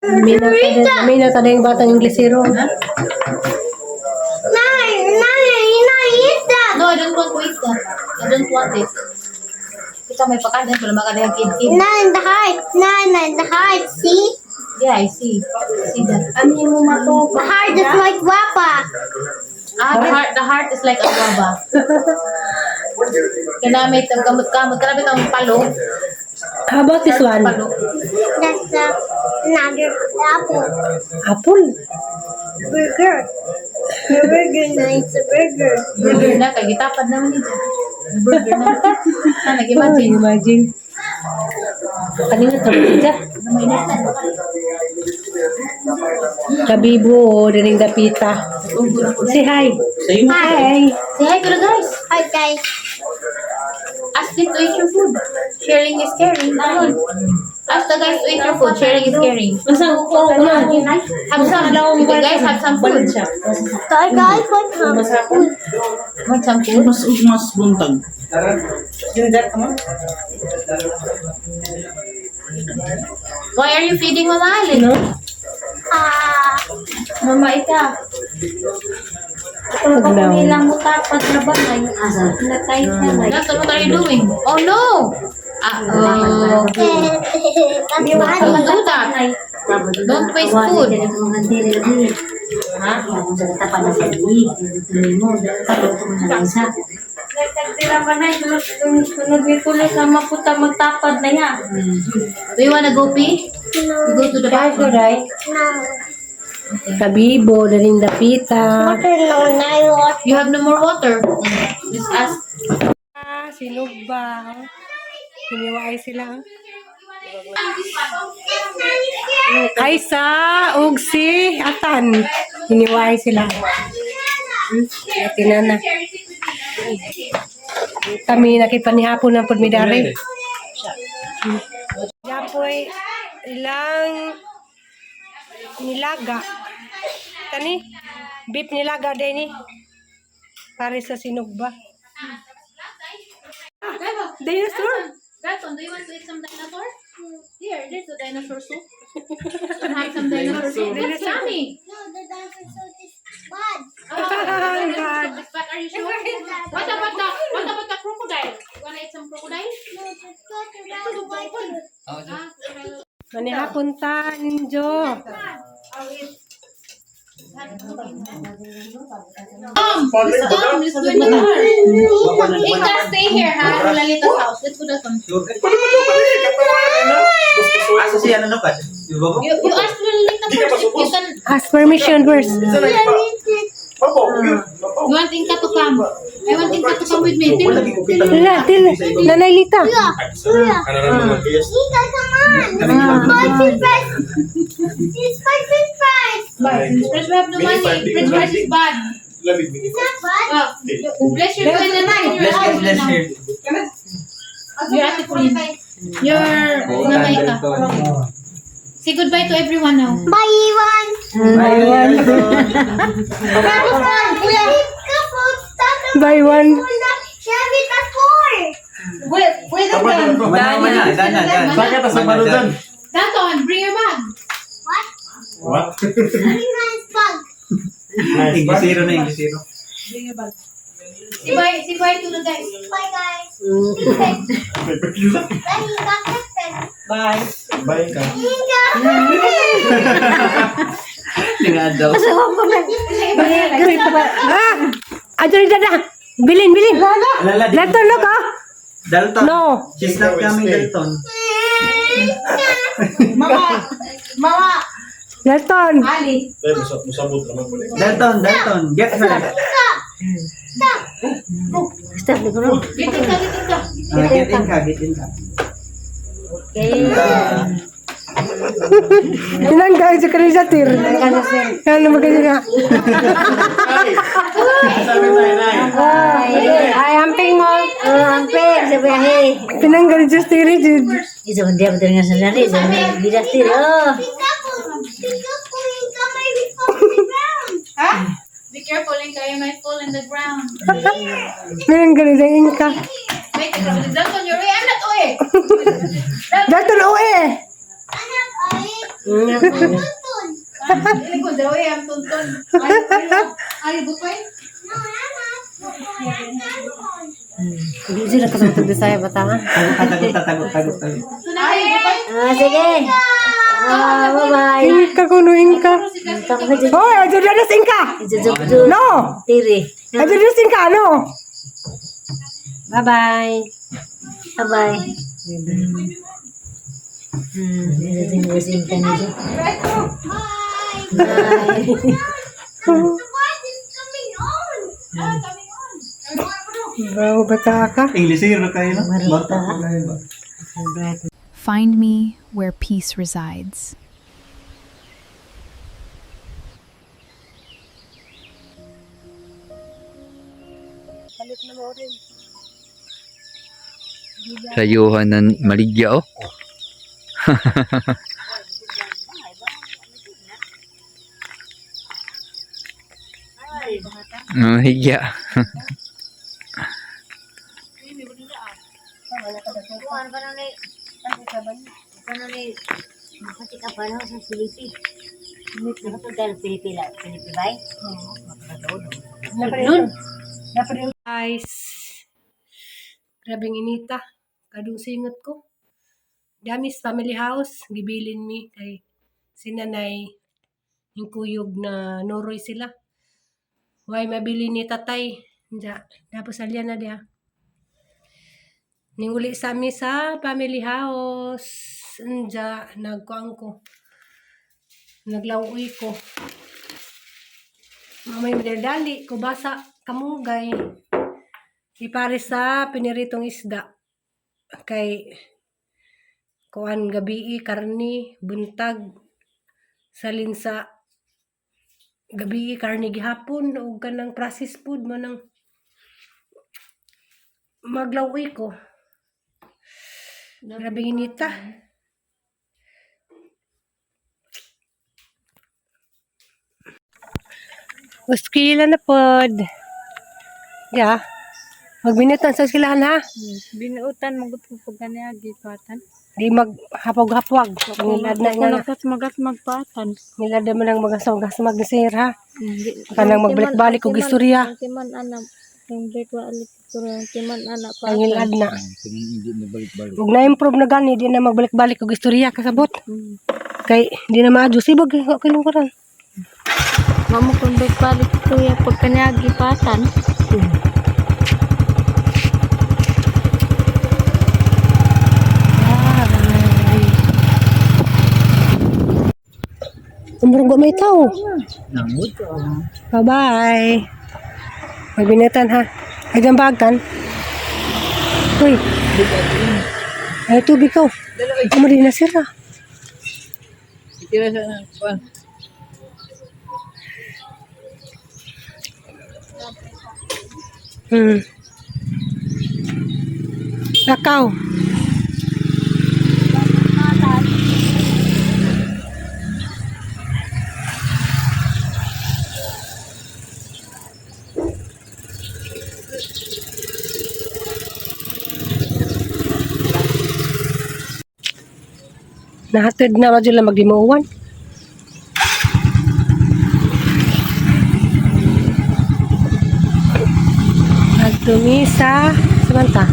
Minata na yung batang Inglesero. Eat that. No, I don't want to eat that. I don't want it. Kita may pakanan, wala makadayang kid-kid. Nine, the heart, see? Yeah, I see. See that. The heart is like guapa. The heart is like a guava. Kinamit ang kamot-kamot. Kinamit ang palo. How about this one? Palo. That's another apple. Apple? Burger. The burger, nice burger. Burger na. Kagitapad naman ito. Burger na. Nag-imagine. Imagine. Kanina tapos siya. Kabibo, daning dapita. Say hi. Hi. Say hi to the guys. Hi, guys. Ask them to eat your food. Sharing is caring. Come on. Ask the guys to eat your food. Sharing is caring. Have some. You guys have some food. Hi, guys. Want some? Want some food? Mas buntag. Why are you feeding Mama Alin? Mama ita. Paglaw. What are you doing? Oh no! Uh-oh. Don't do that. Don't waste food. Do you wanna go pee? You go to the bathroom, right? No. Kabibo, daning dapita. You have no more water. Just ask. Sinugba. Hiniwaay sila. Kaisa, Ugsi, Atan. Hiniwaay sila. Tinana. Kami nakipanihapon ng pudmidari. Yan po ay ilang nilaga. Kani? Beef nilaga din eh. Pare sa sinugba. Dinosaur? Gaton, do you want to eat some dinosaur? Here, there's a dinosaur soup. Have some dinosaur soup. It's yummy. No, the dinosaur soup is bad. God. But are you sure? What about the crocodile? You wanna eat some crocodile? No, just go to the white one. Manihapon ta, Ninjo. Let's go in the car. Ika, stay here, ha? In Lalita's house. Let's go to the phone. Asa siya na napad? You ask Lalita first if you can. Ask permission first. You want Inka to come? I want Inka to come with me. Nanay Lita. Ika, come on. Five fries. It's 5 fries. French we have no money. French fries is bad. It's not bad. Bless your food and Bless her. Your ate Pauline. Your Mama Ika. Say goodbye to everyone now. Bye, Ivan. Buy one. Daton, bring your bag. What? Very nice bag. Inglesero na, Inglesero. Bring your bag. Say bye to the guys. Bye, guys. Bye, Bye. Bye ka. Bye. Ato rin dada. Bilin. Alala, Dalton, look ah. Dalton. No. She's not coming, Dalton. Dalton. Dalton. Get her. Stop, bro. Get Inka. Get in ka. Tinanggal sa kanila tir. Ano magkanya nga? Ay, amping mo. Hampir sebelah Tinanggal sa tir. itu dia betul dengan sendiri jadi bidas tir oh Be careful, Inka. You might fall in the ground. Tinanggal sa Inka. Wait, Daton, you're I'm not Oe. Dalton, oe. Dili ko daw eh, ang tuntun. Ay, bukoy. Hindi sila kasama Bisaya Batangan. Tagot. Ay, bukoy. Sige. Bye-bye. Inka kuno inka. Hoy, ajo na singka. Jujub-jub. No. Tiri. Ajo na singka no. Bye-bye. Bye-bye. Tingin ka nito. Bye. What is coming on? Bro, bata ka. Inglesero kayo, no? Marita. Bata kayo ba? Find me where peace resides. Rayuhan ng maligya, oh. Maligya. Kuhan pa na ni. Makati ka pa na sa Pilipi. Nakatulad Pilipi lang. Pilipi ba? Guys. Grabing inita. Kadung singot ko. Damis family house. Gibilin mi kay sinanay yung kuyog na nuroy sila. Why mabili ni tatay. Diya. Tapos alyan na diya. Ninguli sa amin sa family house. Diya. Nagkuang ko. Naglauoy ko. Mamay madali ko basa kamugay. Ipare sa piniritong isda. Kay kuan gabi karni buntag salin sa gabi karni gihapon o kanang processed food mo nang maglawi ko. Grabe inita. Uskila na pod. Ya. Magbinutan sa uskilahan ha. Binuutan magupo po gani agipatan. Di maghapog-hapwag. Nilad na nga. Magat magpatan. Nilad mo nang magasong-gasong ni ha. Kanang magbalik-balik og istorya. Timan anak. Yung break wa alit ko timan anak pa. Ang nilad na. Ug na-improve na gani di na magbalik-balik og istorya kasabot. Kay di na maadyo sibog kinungkuran. Mamo kung break balik ko ya pagkanya agipatan. Umurong ba may tao? Nangod ko. Bye-bye. Magbinutan ha. Agang bagan. Uy. Ay, tubig ko. Umari na sira. Tira sa kuan. Lakaw. Nahatid na madyo lang magdimuwan. Nagtumi sa samanta.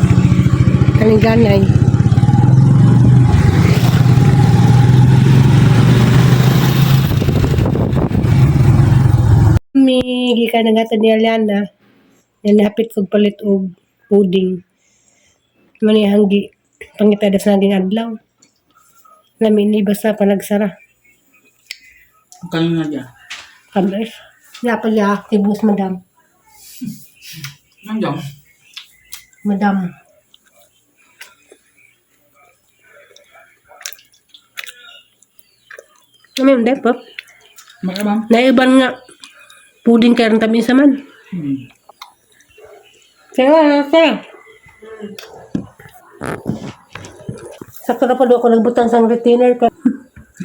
Kalinganay. May gikan nga gatad ni Aliana. Yan hapit kog palit og pudding. Mani hanggi pangita sa naging adlaw. Namin ni basta panagsara. Kanina dyan. Kabes. Dapat ya tibus madam. Nandiyan. Madam. Namin hindi po. Makabang. Naiban nga. Puding kaya rin tabi sa man. Kaya. Sakto na pa doon ako nagbutang sang retainer ka.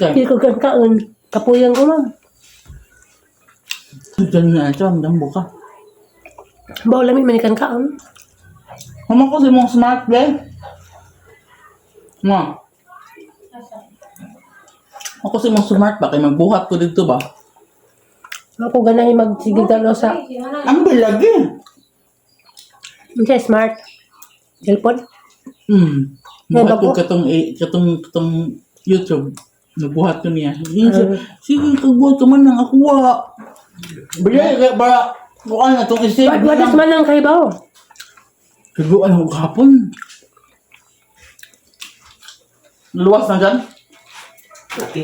Hindi ko kaon. Kapuyang ko ma'am. Diyan na ito. Ang buka. Bawa lami manikan kaon. Mama ko si mong smart blade. Ma. Ako si mong smart ba? Kaya magbuhat ko dito ba? Ako ganahin magsigigalo sa... Ang bilagi. Hindi, smart. Cellphone? Buhat bago? ko katong YouTube. Nagbuhat ko niya. Sige, kagbuhat ka man lang. Ako wa. Bilagi ba? Bukan na itong isip. Wadas man lang kayo ba? Kagbuhan ako kahapon. Luwas na dyan? Laki.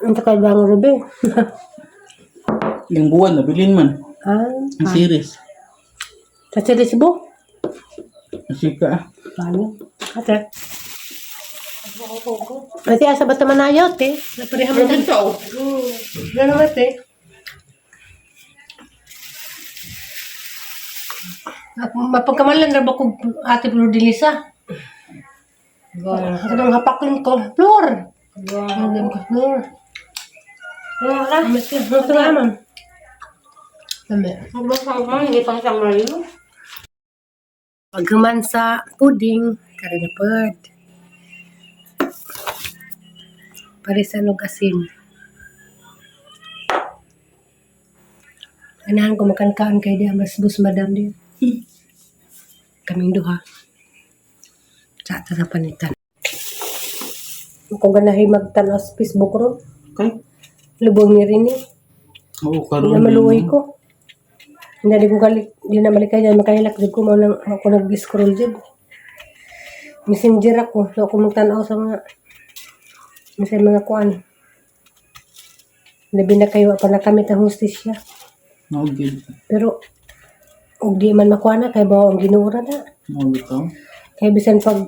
Ang takal ba ang rubi? Yung buwan, nabilin man. Ang series. Sa Cebu? Asika. Paano? Ate. Ate, asa ba naman ayaw, te? Naparihan mo din. Yan naman, te. Mapagkamalan na ba ko ate Flor de Lisa? Ito nang hapakin ko. Flor! Ang ko, Flor. Mas ka, mas ka naman. Tama. Pagkaman sa pudding, karinapad. Parisan og asin. Ganahan ko makan-kaan kay dia mas bus madam dia. Kaming duha. Sa panitan. Kung ganahin magtanaw sa Facebook ro, Okay. lubong ni rin eh. Oo, Hindi karoon. na maluoy ko. Hindi ko kalik, hindi na malikay dyan, makahilak dyan ko, nang ako nag-scroll dyan. Messenger ako, so ako magtanaw sa mga kuan. Labi na kayo, pa nakamit ang hostisya. No, good. Pero, og di man makuha na, kaya ba ang ginuura na. No, bitaw. Kaya bisan pag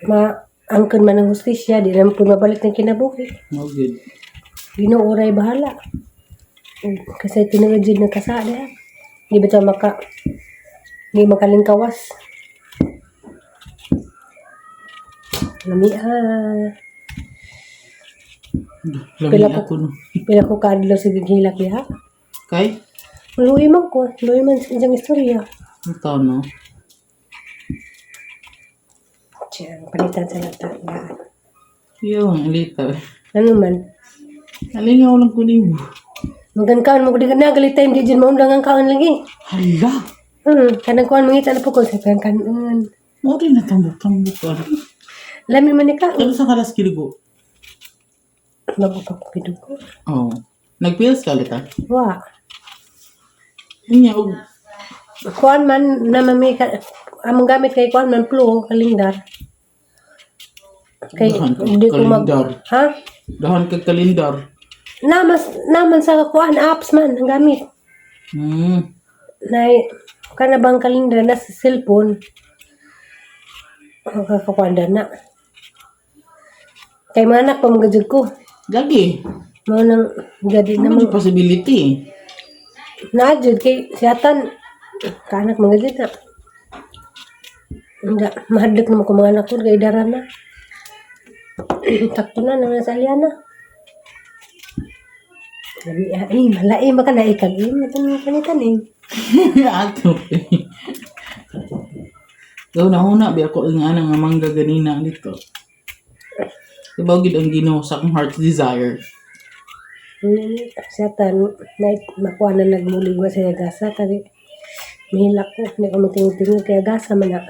maangkan man ang hostisya, di naman po mabalik ng kinabuhi. No, good. Ginuuray bahala. Kasi tinagad dyan ng kasada. Di ba ito hindi makalingkawas. Lamia. Lami Pila ko. ako no. Pila ko kadlo sa gighilak ya. Kay? Luwi man ko. Luwi man sa isang istorya. Ang tao no. Diyan, palitan sa natandaan. Yung, alita. Ano man? Alingaw lang ko niyo. Magankaon mo ko di ka nagalitan. Di dyan maundang ang kaon lagi. Hala! Kanang kuhan mangita na po ko sa kanan. Mo rin natambok-tambok ka. Lami man ni ka. Kaya sa kalas kiligo? Mabuka ko pinuko. Oo. Nag-pills ka ulit ah? Wa. Yun niya, og. Kuhan man na mami ka. Among gamit kay kuhan man plo kalindar. Kay Dahan ka hindi ko mag kalindar. ha? Dahan kag kalindar. Naman sa kuhan apps man ang gamit. Na kana bang kalindar na sa cellphone. Kakakuanda na. Kay mga anak pa magajud ko. Lagi. Mga nang gadi na Ano mga yung possibility? naajud kay siyatan kaanak magajud na. Hindi, mahadlik naman ko mga anak ko kay daran na. Takto na naman sa Aliana. Ay, malai baka na ikagin. Ito yung kanitan eh. Ato. Daw na una, biya ko nga nga mangga ganina dito. Diba gid ang Ginoo sa akong heart's desire. Siyatan, makuha na nagmulig ba sa gasa. Kaya mahilak ko. Hindi ko matingin-tingin kaya gasa man na.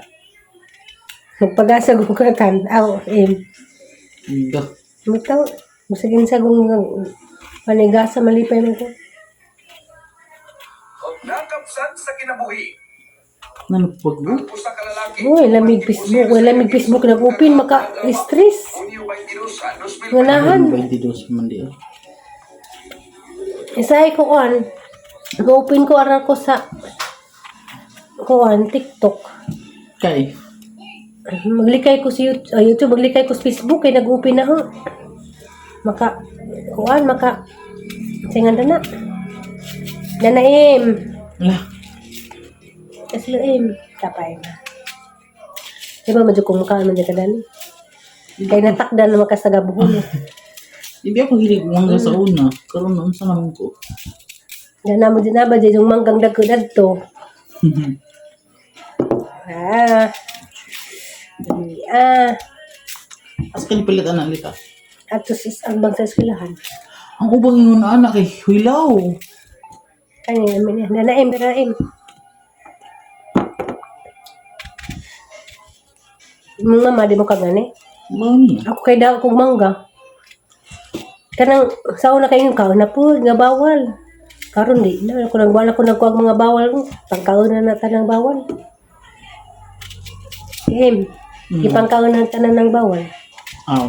Magpagasa ko ka kan. Ida. Mataw. Masagin sa kong panigasa malipay mo ko. Nakapsan sa kinabuhi. Nanupag mo? Usa ka lalaki. Uy, lamig Facebook. Lamig Facebook nag-open. Maka-stress. Unyo 22 sa 2000. Nganahan. 22 man di. Isay ko on. Nag-open ko aral ko sa TikTok. Kay? Maglikay ko sa YouTube, maglikay ko sa Facebook kay nag-open na ho. Singan na. Nanaim. Ala. Kasluim. Kapay na. Di ba medyo kumukaan man dyan ka dani? Kaya natakdan na makasagabuhon. Hindi ako hilig mangga sa una. Karoon noon sa naman ko. Yan na mo din na ba dyan yung manggang dagko to. Ah. As kanipalitan na alita. At sis ang bang sa eskwelahan. Ang ubang yung anak eh, hilaw. Kanya namin yan. Nanaim, nanaim. Mga mama, di mo kagani. Mami. Ako kay daw kong mangga. Kanang sa una kayo ka na po nga bawal. Karon di na ako nagwala ko nagkuag mga bawal. Pangkaon na tanang bawal. Ipangkaon na tanan ng bawal. Aw.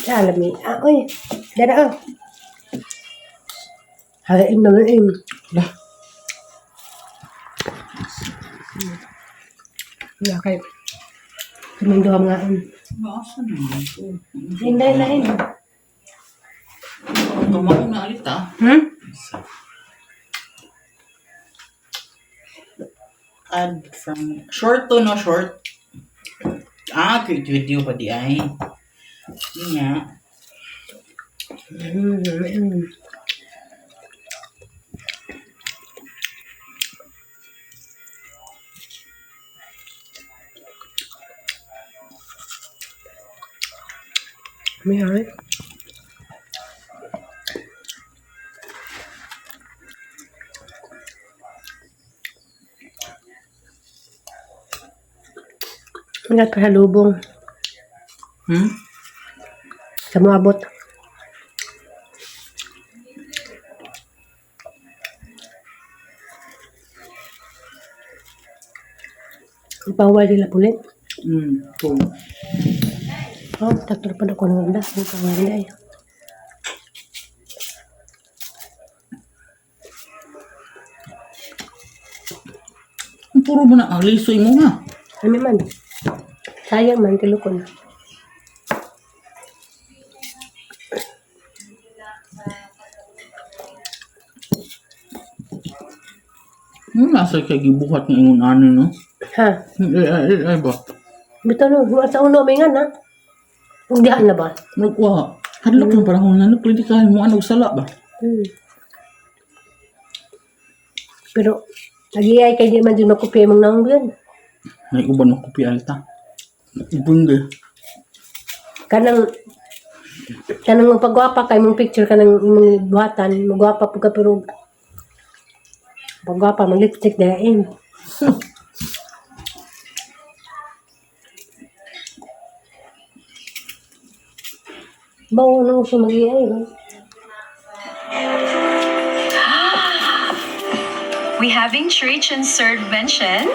Alam ni. Oy. Dada. Haim na aim. Lah. Ya kay. Kaming duha mga aim. Masa naman ko. Hinday na aim. Tumakin na alita. Add from short to no short. Create video pa di ay. Yun nga. May ay. Ingat pa sa lubong. Sa mga abot. Ipawal nila pulit. Cool. Oh, taktor pa na ko ng das. Ipawal nila eh. Puro mo na ang lisoy mo nga. Ano man. Sayang man, tilukon. Nasa kay gibuhat ng ingon ano no? Ha? Ay ba? Bito no, sa uno may nga na. Kung dihan na ba? Magwa. Hadlok ng panahon na pwede ka mo ano sala ba? Pero, nag-iay kay di man dyan makupya mong naong yan. May uban mo kopi alta. Ibunde. Kanang magpagwapa kay mong picture kanang mong buhatan, magwapa po ka pero pagwapa, mag-lipstick na yun. Bawo nang siya mag-iay. We having church and servention?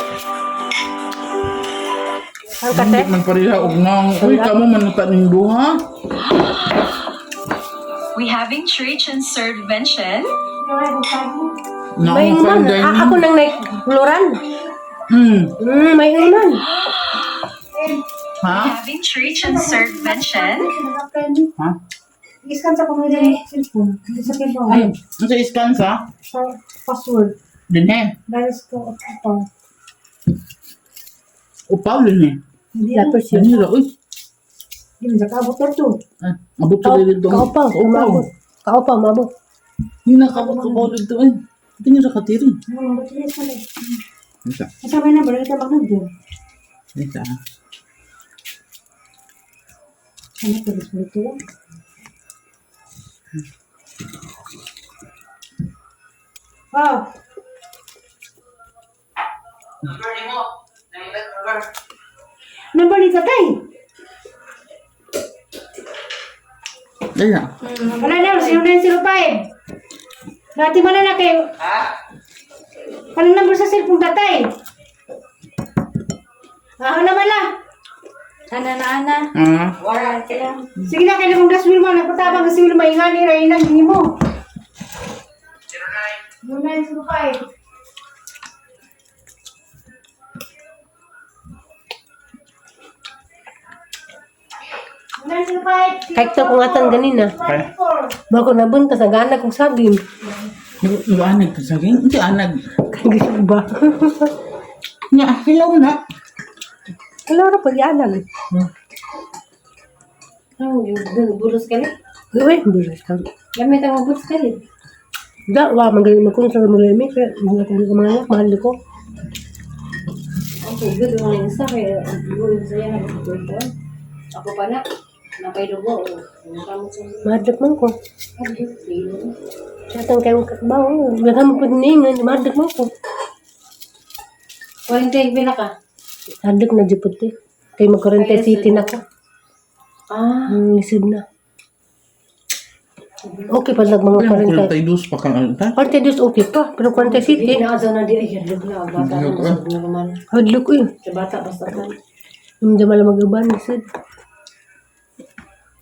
Ang Hindi kate? man pareha og nang. Uy, kamo manuta ning duha. We having church and servention? May Nang iman. panday. Ako nang naikluran. May iman. Ha? Having church and servention? Ha? Iskan sa pamilya cellphone. Sa cellphone. Ay, sa iskan sa? Sa password. Dinhe. Dahil sa ito. Upaw din eh. Tapos yun. Ganira, uy. Yun, sa kabot na ito. Abot ko dito. Kaupaw. Mabot. Kaupaw, mabot. Hindi nakabot ko dito eh. Ito niya sa katiri. Ano, matilis ka lang. Isa. Kasama na, balik ka mag-nagdo. Isa. Ano, tulis mo ito? Oh. Number ni tatay. Dahil na. Wala na, 0905. Dati mo na kayo. Anong number sa cellphone tatay? Naman lang. Ana. Sige na, kailan mong daswil mo. Nagpatabang kasi wala maingani, rainang hindi mo. 0905. Kahit ito kung atan ganina. Bago nabuntas, nag-aanag kong saging. Nag-aanag ka sa akin? Hindi anag. Kaya ba? Nga, hilaw na. Wala na pag-ianan. Bulos ka na. Gawin, bulas ka. Gamit ang bulos ka na. Da, wa, magaling mo kung sa magaling. Kaya, mga kong mga anak, mahal ko. Okay, good. Wala yung isa. Kaya, bulos sa'yo na. Ako pa na. Napay-dugo. Mahadlak man ko. Siyatang kayo kakbaw. Gagam mo po diningan. Mahadlak man ko. Kuwente, pila ka? Hadlak na dipot eh. Kay magkurente city na ko. Isib na. Okay pa lang mga Kaya 40. 42 pa kang ano ta? 42 okay pa. Pero 40 city. Inaadyo na di ay hadlok na. Bata na masag na naman. Hadlak eh. Sa bata, basta ka. Hindi malang mag-uban. Isib.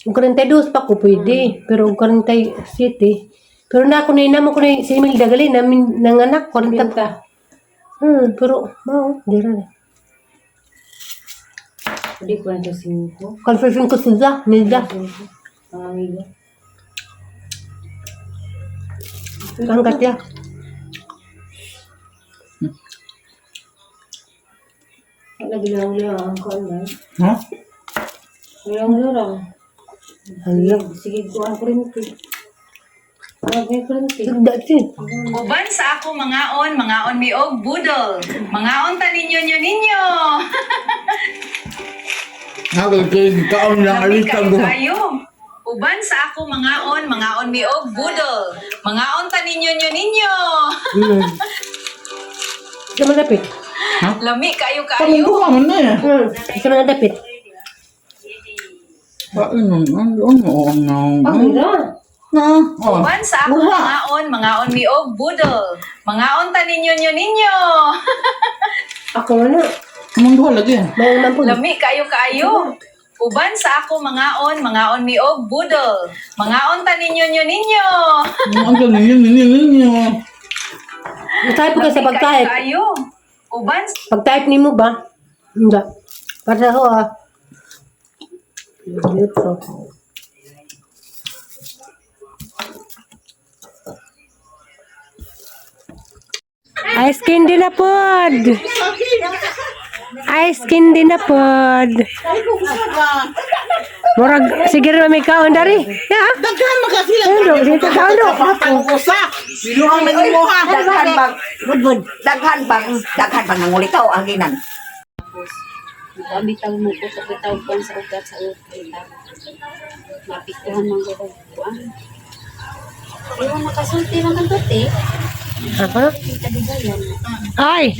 Kung 42 pa ko pwede. Pero kung 40 city. Pero na ako na inamo ko na si Emil Dagali namin ng anak. 40 pa. Pero, dira na. Hindi ko na 5. Confession ko sila, Nilda. Mga amigo. Angkat ya. Wala bilang-bilang ang kuwan na. Ha? Bilang-bilang. Alam. Sige, kuwan ko rin ito. Kuwan ko rin ito. Dati. Uban sa ako mangaon mi og budol. Mangaon ta ninyo. Nagagawin kaon lang Lami alita kayo ko. kayo. Uban sa ako mangaon mi og budol. Mangaon ta ninyo. Isa man dapit. Lami kayo Kami ko ka man na eh. Isa man dapit. Pamira. Uban sa ako mangaon mi og budol. Mangaon ta ninyo. Ako na. Kamang duha lagi. May man po. Lami kayo. Uban sa ako mangaon mi og budol. Mangaon ta ninyo. Ang galing ninyo. Type ko sa pag-type. Kayo. Uban Pag-type ni mo ba? Hindi. Para ako Dito. Ice candy na pod. Ice candy na pod. Murag sige ra may kaon dari. Ya. Daghan makasila. Ano, dito kaon do. Usa. Biluang na mo ha. Daghan bang, budbud, daghan bang nangulitaw ang ginan. Bitaw mo ko sa bitaw ko sa ugat sa ugat. Mapikuhan man ko kuan. Iwan makasulti lang ang tote. Apa? Kita digayan. Ay.